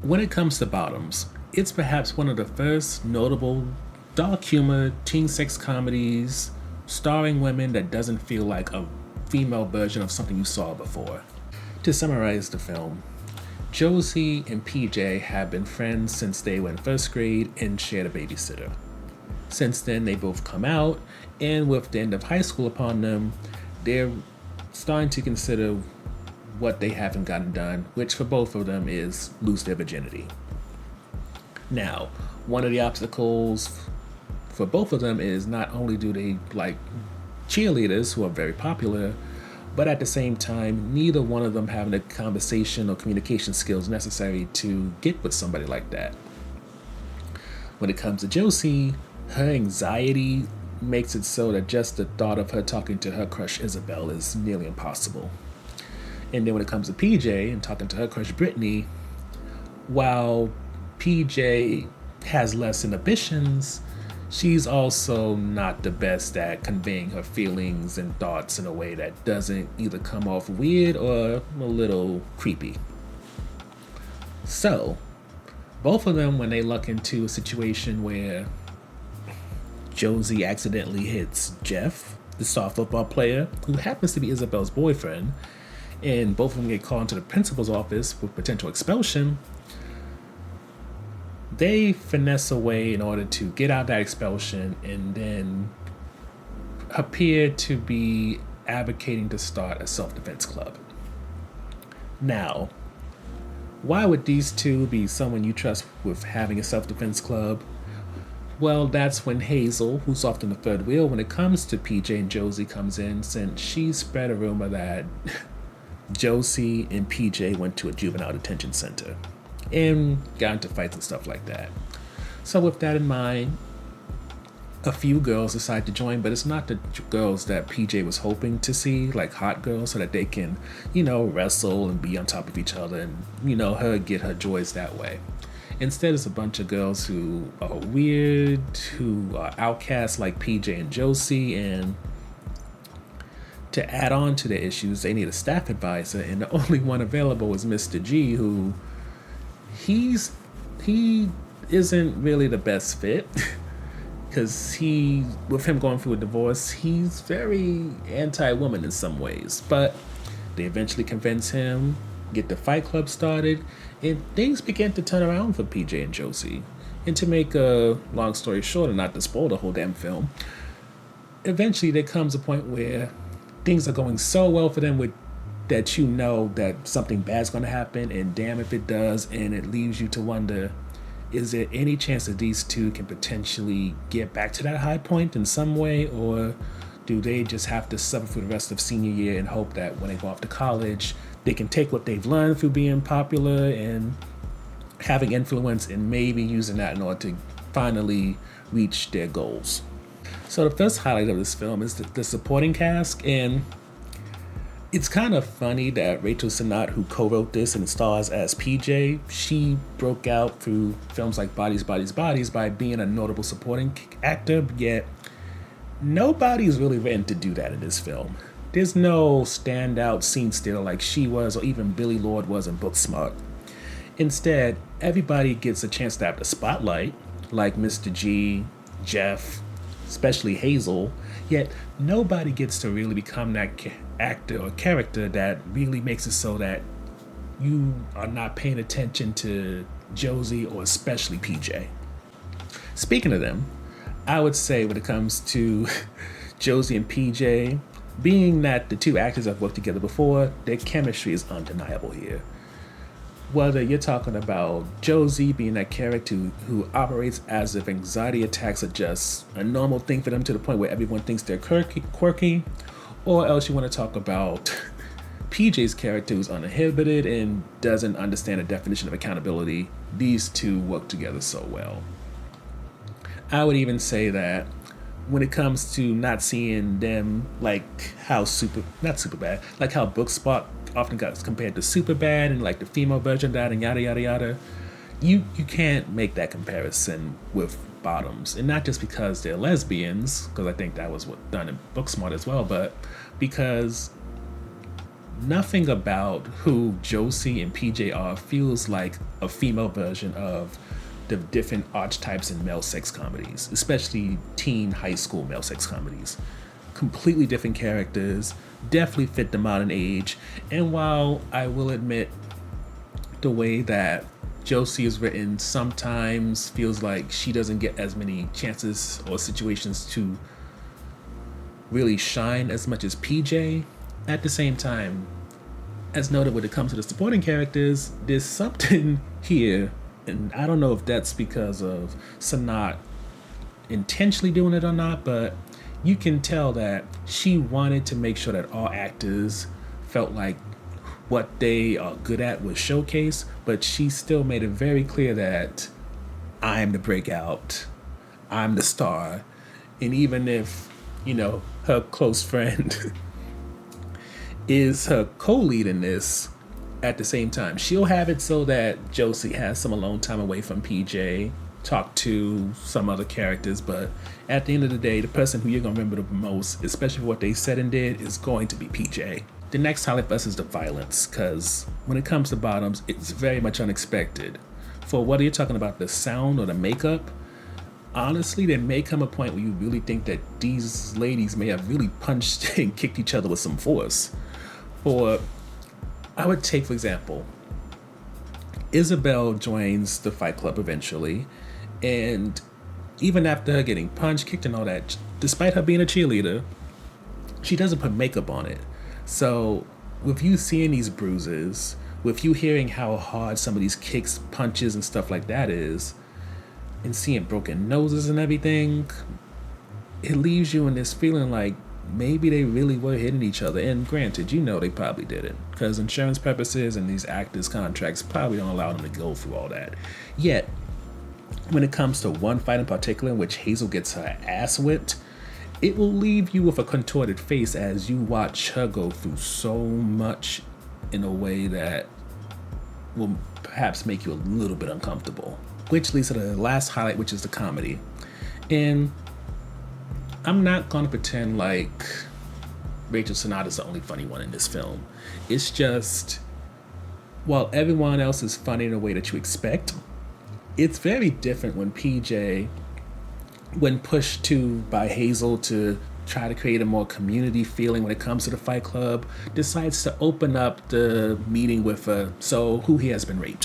When it comes to Bottoms, it's perhaps one of the first notable dark humor teen sex comedies starring women that doesn't feel like a female version of something you saw before. To summarize the film, Josie and PJ have been friends since they were in first grade and shared a babysitter. Since then, they both come out, and with the end of high school upon them, they're starting to consider what they haven't gotten done, which for both of them is lose their virginity. Now, one of the obstacles for both of them is not only do they like cheerleaders who are very popular, but at the same time, neither one of them having the conversation or communication skills necessary to get with somebody like that. When it comes to Josie, her anxiety makes it so that just the thought of her talking to her crush Isabel is nearly impossible. And then when it comes to PJ and talking to her crush Brittany, while PJ has less inhibitions, she's also not the best at conveying her feelings and thoughts in a way that doesn't either come off weird or a little creepy. So, both of them, when they luck into a situation where Josie accidentally hits Jeff, the star football player, who happens to be Isabel's boyfriend, and both of them get called into the principal's office with potential expulsion, they finesse a way in order to get out that expulsion and then appear to be advocating to start a self-defense club. Now, why would these two be someone you trust with having a self-defense club? Well, that's when Hazel, who's often the third wheel when it comes to PJ and Josie, comes in, since she spread a rumor that Josie and PJ went to a juvenile detention center and got into fights and stuff like that. So with that in mind, a few girls decide to join, but it's not the girls that PJ was hoping to see, like hot girls, so that they can, wrestle and be on top of each other and, her get her joys that way. Instead, it's a bunch of girls who are weird, who are outcasts like PJ and Josie, and to add on to their issues, they need a staff advisor, and the only one available is Mr. G, who he isn't really the best fit because with him going through a divorce, he's very anti-woman in some ways, but they eventually convince him, get the fight club started, and things begin to turn around for PJ and Josie. And to make a long story short and not to spoil the whole damn film, eventually there comes a point where things are going so well for them that that something bad's going to happen, and damn if it does, and it leaves you to wonder, is there any chance that these two can potentially get back to that high point in some way, or do they just have to suffer for the rest of senior year and hope that when they go off to college, they can take what they've learned through being popular and having influence and maybe using that in order to finally reach their goals? So the first highlight of this film is the supporting cast, and it's kind of funny that Rachel Sennott, who co-wrote this and stars as PJ, she broke out through films like Bodies, Bodies, Bodies by being a notable supporting actor, yet nobody's really written to do that in this film. There's no standout scene stealer like she was, or even Billy Lord was in Booksmart. Instead, everybody gets a chance to have the spotlight, like Mr. G, Jeff, especially Hazel, yet nobody gets to really become that actor or character that really makes it so that you are not paying attention to Josie or especially PJ. Speaking of them, I would say when it comes to Josie and PJ, being that the two actors have worked together before, their chemistry is undeniable here. Whether you're talking about Josie being that character who operates as if anxiety attacks are just a normal thing for them to the point where everyone thinks they're quirky, or else you want to talk about PJ's character who's uninhibited and doesn't understand the definition of accountability, these two work together so well. I would even say that when it comes to not seeing them like how like how Booksmart often got compared to Superbad and like the female version of that and yada yada yada, you can't make that comparison with Bottoms, and not just because they're lesbians, because I think that was what done in Booksmart as well, but because nothing about who Josie and PJ are feels like a female version of the different archetypes in male sex comedies, especially teen high school male sex comedies. Completely different characters, definitely fit the modern age. And while I will admit the way that Josie is written sometimes feels like she doesn't get as many chances or situations to really shine as much as PJ, at the same time, as noted when it comes to the supporting characters, there's something here, and I don't know if that's because of Sanaa intentionally doing it or not, but you can tell that she wanted to make sure that all actors felt like what they are good at was showcased, but she still made it very clear that I'm the breakout, I'm the star, and even if, her close friend is her co-lead in this, at the same time, she'll have it so that Josie has some alone time away from PJ, talk to some other characters, but at the end of the day, the person who you're going to remember the most, especially for what they said and did, is going to be PJ. The next highlight for us is the violence, because when it comes to Bottoms, it's very much unexpected. For whether you're talking about the sound or the makeup, honestly, there may come a point where you really think that these ladies may have really punched and kicked each other with some force. I would take, for example, Isabel joins the Fight Club eventually, and even after her getting punched, kicked, and all that, despite her being a cheerleader, she doesn't put makeup on it. So, with you seeing these bruises, with you hearing how hard some of these kicks, punches, and stuff like that is, and seeing broken noses and everything, it leaves you in this feeling like maybe they really were hitting each other. And granted, they probably didn't, because insurance purposes and these actors' contracts probably don't allow them to go through all that. Yet, when it comes to one fight in particular in which Hazel gets her ass whipped, it will leave you with a contorted face as you watch her go through so much in a way that will perhaps make you a little bit uncomfortable. Which leads to the last highlight, which is the comedy. And I'm not going to pretend like Rachel Sennott is the only funny one in this film. It's just, while everyone else is funny in a way that you expect, it's very different when PJ, when pushed to by Hazel to try to create a more community feeling when it comes to the Fight Club, decides to open up the meeting with so who he has been raped.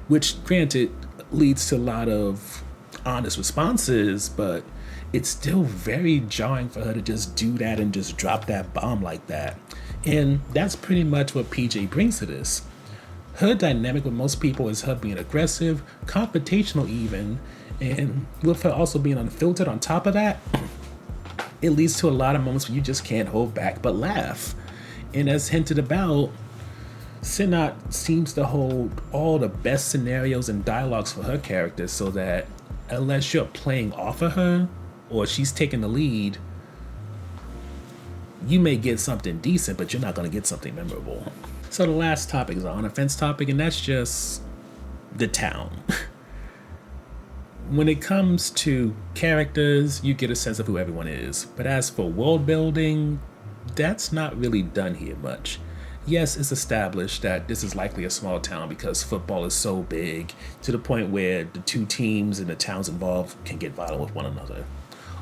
Which, granted, leads to a lot of honest responses, but it's still very jarring for her to just do that and just drop that bomb like that. And that's pretty much what PJ brings to this. Her dynamic with most people is her being aggressive, confrontational even, and with her also being unfiltered on top of that, it leads to a lot of moments where you just can't hold back but laugh. And as hinted about, Sennott seems to hold all the best scenarios and dialogues for her character, so that unless you're playing off of her or she's taking the lead, you may get something decent, but you're not going to get something memorable. So the last topic is an on-offense topic, and that's just the town. When it comes to characters, you get a sense of who everyone is. But as for world building, that's not really done here much. Yes, it's established that this is likely a small town because football is so big to the point where the two teams and the towns involved can get violent with one another.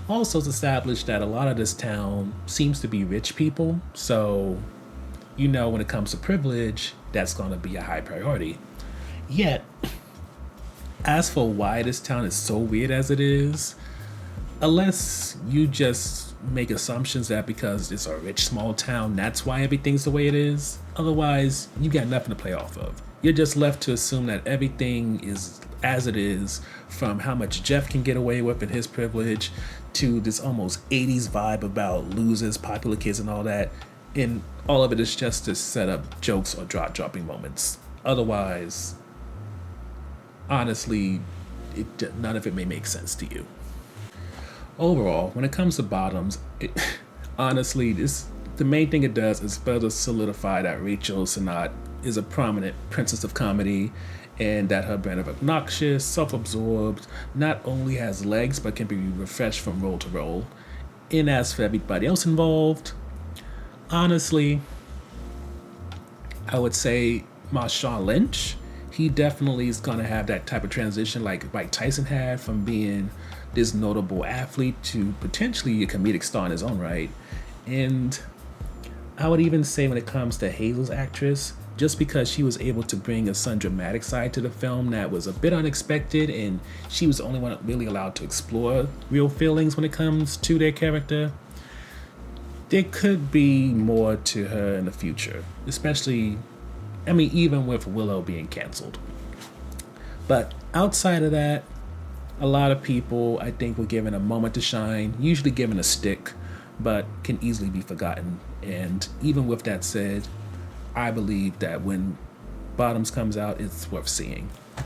Also, it's established that a lot of this town seems to be rich people, so when it comes to privilege, that's going to be a high priority. Yet, as for why this town is so weird as it is, unless you just make assumptions that because it's a rich small town, that's why everything's the way it is. Otherwise, you got nothing to play off of. You're just left to assume that everything is as it is, from how much Jeff can get away with in his privilege to this almost 80s vibe about losers, popular kids, and all that. And all of it is just to set up jokes or dropping moments. Otherwise, honestly, none of it may make sense to you. Overall, when it comes to Bottoms, honestly, the main thing it does is further solidify that Rachel Sennott is a prominent princess of comedy, and that her brand of obnoxious, self-absorbed, not only has legs but can be refreshed from role to role. And as for everybody else involved, honestly, I would say Marshawn Lynch, he definitely is gonna have that type of transition like Mike Tyson had from being this notable athlete to potentially a comedic star in his own right. And I would even say when it comes to Hazel's actress, just because she was able to bring a sun dramatic side to the film that was a bit unexpected, and she was the only one really allowed to explore real feelings when it comes to their character, there could be more to her in the future, especially, I mean, even with Willow being canceled. But outside of that, a lot of people, I think, were given a moment to shine, usually given a stick, but can easily be forgotten. And even with that said, I believe that when Bottoms comes out, it's worth seeing.